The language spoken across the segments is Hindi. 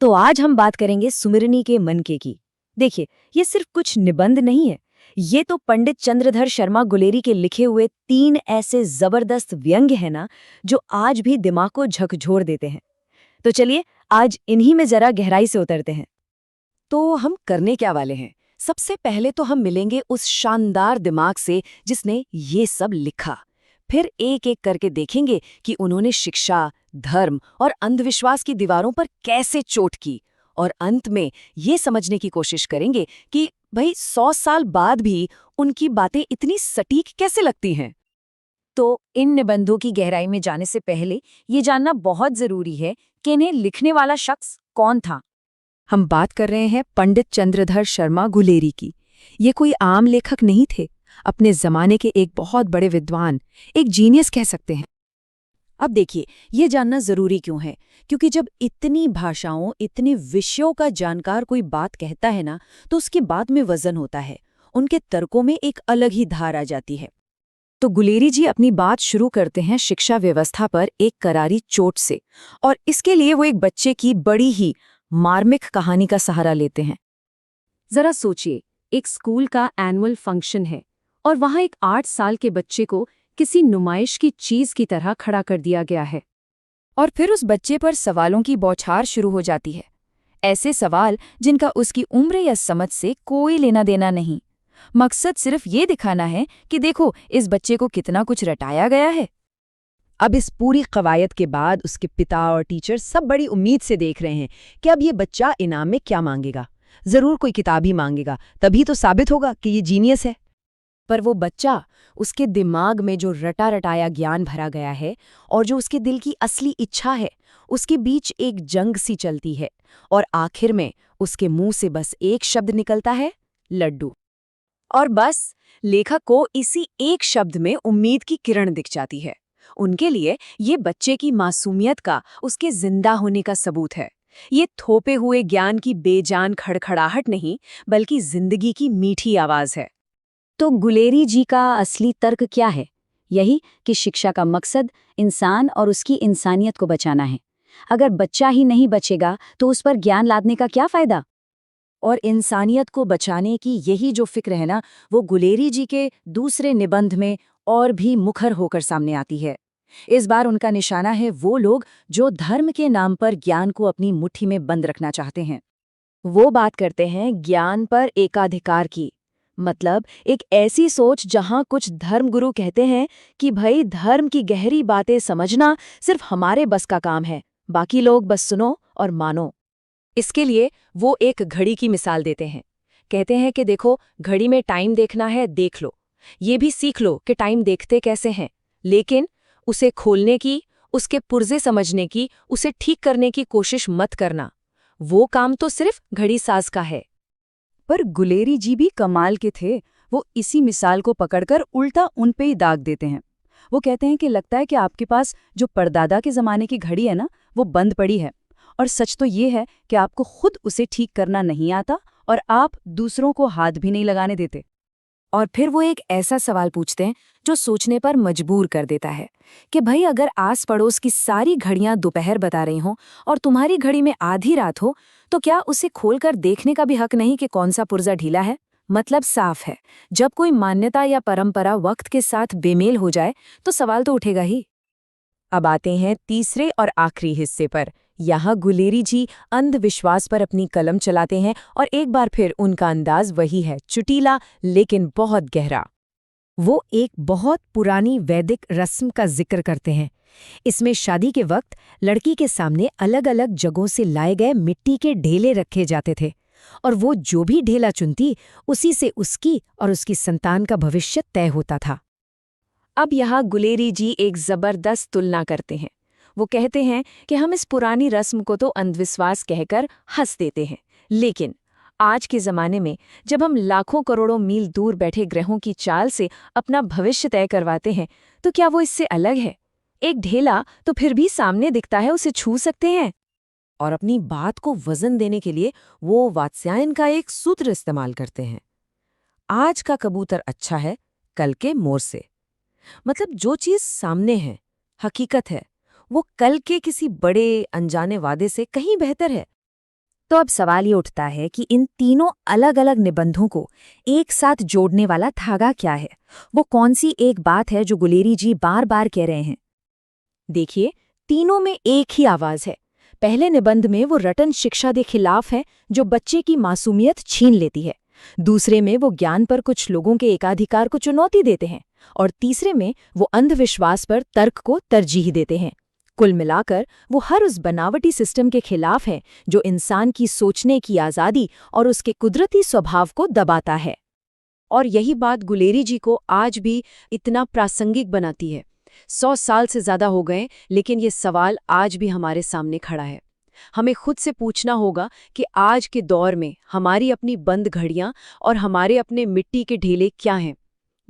तो आज हम बात करेंगे सुमिरनी के मनके की। देखिए, ये सिर्फ कुछ निबंध नहीं है। ये तो पंडित चंद्रधर शर्मा गुलेरी के लिखे हुए 3 ऐसे जबरदस्त व्यंग्य हैं ना, जो आज भी दिमाग को झकझोर देते हैं। तो चलिए, आज इन्हीं में जरा गहराई से उतरते हैं। तो हम करने क्या वाले हैं? सबसे पहले तो हम मिलेंगे उस शानदार दिमाग से जिसने ये सब लिखा। फिर एक-एक करके देखेंगे कि उन्होंने शिक्षा, धर्म और अंधविश्वास की दीवारों पर कैसे चोट की। और अंत में ये समझने की कोशिश करेंगे कि भाई 100 साल बाद भी उनकी बातें इतनी सटीक कैसे लगती हैं। तो इन निबंधों की गहराई में जाने से पहले ये जानना बहुत जरूरी है कि इन्हें लिखने वाला शख्स कौन था। हम बात कर रहे हैं पंडित चंद्रधर शर्मा गुलेरी की। ये कोई आम लेखक नहीं थे, अपने जमाने के एक बहुत बड़े विद्वान, एक जीनियस कह सकते हैं। अब देखिए, ये जानना जरूरी क्यों है? क्योंकि जब इतनी भाषाओं, इतने विषयों का जानकार कोई बात कहता है ना, तो उसकी बात में वजन होता है। उनके तर्कों में एक अलग ही धार आ जाती है। तो गुलेरी जी अपनी बात शुरू करते हैं शिक्षा व्यवस्था पर एक करारी चोट से, और इसके लिए वो एक बच्चे की बड़ी ही मार्मिक कहानी का सहारा लेते हैं। जरा सोचिए, एक स्कूल का एनुअल फंक्शन है और वहां एक 8 साल के बच्चे को किसी नुमाइश की चीज की तरह खड़ा कर दिया गया है। और फिर उस बच्चे पर सवालों की बौछार शुरू हो जाती है। ऐसे सवाल जिनका उसकी उम्र या समझ से कोई लेना देना नहीं। मकसद सिर्फ ये दिखाना है कि देखो, इस बच्चे को कितना कुछ रटाया गया है। अब इस पूरी कवायद के बाद उसके पिता और टीचर सब बड़ी उम्मीद से देख रहे हैं कि अब ये बच्चा इनाम में क्या मांगेगा। जरूर कोई किताब ही मांगेगा, तभी तो साबित होगा कि ये जीनियस है। पर वो बच्चा, उसके दिमाग में जो रटा रटाया ज्ञान भरा गया है और जो उसके दिल की असली इच्छा है, उसके बीच एक जंग सी चलती है। और आखिर में उसके मुंह से बस एक शब्द निकलता है, लड्डू। और बस लेखक को इसी एक शब्द में उम्मीद की किरण दिख जाती है। उनके लिए ये बच्चे की मासूमियत का, उसके जिंदा होने का सबूत है। ये थोपे हुए ज्ञान की बेजान खड़खड़ाहट नहीं, बल्कि जिंदगी की मीठी आवाज है। तो गुलेरी जी का असली तर्क क्या है? यही कि शिक्षा का मकसद इंसान और उसकी इंसानियत को बचाना है। अगर बच्चा ही नहीं बचेगा तो उस पर ज्ञान लादने का क्या फायदा? और इंसानियत को बचाने की यही जो फिक्र है ना, वो गुलेरी जी के दूसरे निबंध में और भी मुखर होकर सामने आती है। इस बार उनका निशाना है वो लोग जो धर्म के नाम पर ज्ञान को अपनी मुट्ठी में बंद रखना चाहते हैं। वो बात करते हैं ज्ञान पर एकाधिकार की। मतलब एक ऐसी सोच जहां कुछ धर्मगुरु कहते हैं कि भाई धर्म की गहरी बातें समझना सिर्फ हमारे बस का काम है, बाकी लोग बस सुनो और मानो। इसके लिए वो एक घड़ी की मिसाल देते हैं। कहते हैं कि देखो, घड़ी में टाइम देखना है, देख लो। ये भी सीख लो कि टाइम देखते कैसे हैं। लेकिन उसे खोलने की, उसके पुर्जे समझने की, उसे ठीक करने की कोशिश मत करना। वो काम तो सिर्फ घड़ी साज का है। पर गुलेरी जी भी कमाल के थे। वो इसी मिसाल को पकड़कर उल्टा उन पे ही दाग देते हैं। वो कहते हैं कि लगता है कि आपके पास जो परदादा के ज़माने की घड़ी है ना, वो बंद पड़ी है। और सच तो ये है कि आपको खुद उसे ठीक करना नहीं आता और आप दूसरों को हाथ भी नहीं लगाने देते। और फिर वो एक ऐसा सवाल पूछते हैं जो सोचने पर मजबूर कर देता है कि भाई, अगर आस पड़ोस की सारी घड़ियां दोपहर बता रही हों और तुम्हारी घड़ी में आधी रात हो, तो क्या उसे खोलकर देखने का भी हक नहीं कि कौन सा पुर्जा ढीला है? मतलब साफ है, जब कोई मान्यता या परंपरा वक्त के साथ बेमेल हो जाए तो सवाल तो उठेगा ही। अब आते हैं तीसरे और आखिरी हिस्से पर। यहाँ गुलेरी जी अंधविश्वास पर अपनी कलम चलाते हैं और एक बार फिर उनका अंदाज वही है, चुटीला लेकिन बहुत गहरा। वो एक बहुत पुरानी वैदिक रस्म का जिक्र करते हैं। इसमें शादी के वक्त लड़की के सामने अलग अलग जगहों से लाए गए मिट्टी के ढेले रखे जाते थे, और वो जो भी ढेला चुनती, उसी से उसकी और उसकी संतान का भविष्य तय होता था। अब यहाँ गुलेरी जी एक जबरदस्त तुलना करते हैं। वो कहते हैं कि हम इस पुरानी रस्म को तो अंधविश्वास कहकर हंस देते हैं, लेकिन आज के ज़माने में जब हम लाखों करोड़ों मील दूर बैठे ग्रहों की चाल से अपना भविष्य तय करवाते हैं, तो क्या वो इससे अलग है? एक ढेला तो फिर भी सामने दिखता है, उसे छू सकते हैं। और अपनी बात को वजन देने के लिए वो वात्स्यायन का एक सूत्र इस्तेमाल करते हैं। आज का कबूतर अच्छा है, कल के मोर से। मतलब जो चीज सामने है, हकीकत है, वो कल के किसी बड़े अनजाने वादे से कहीं बेहतर है। तो अब सवाल ये उठता है कि इन तीनों अलग-अलग निबंधों को एक साथ जोड़ने वाला धागा क्या है? वो कौन सी एक बात है जो गुलेरी जी बार-बार कह रहे हैं? देखिए, तीनों में एक ही आवाज है। पहले निबंध में वो रटन शिक्षा के खिलाफ है, जो बच्चे की मासूमियत छीन लेती है। दूसरे में वो ज्ञान पर कुछ लोगों के एकाधिकार को चुनौती देते हैं, और तीसरे में वो अंधविश्वास पर तर्क को तरजीह देते हैं। कुल मिलाकर वो हर उस बनावटी सिस्टम के खिलाफ है जो इंसान की सोचने की आज़ादी और उसके कुदरती स्वभाव को दबाता है। और यही बात गुलेरी जी को आज भी इतना प्रासंगिक बनाती है। 100 साल से ज्यादा हो गए, लेकिन ये सवाल आज भी हमारे सामने खड़ा है। हमें खुद से पूछना होगा कि आज के दौर में हमारी अपनी बंद घड़ियां और हमारे अपने मिट्टी के ढेले क्या हैं।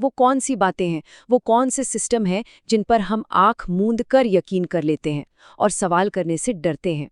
वो कौन सी बातें हैं, वो कौन से सिस्टम हैं जिन पर हम आंख मूंद कर यकीन कर लेते हैं और सवाल करने से डरते हैं।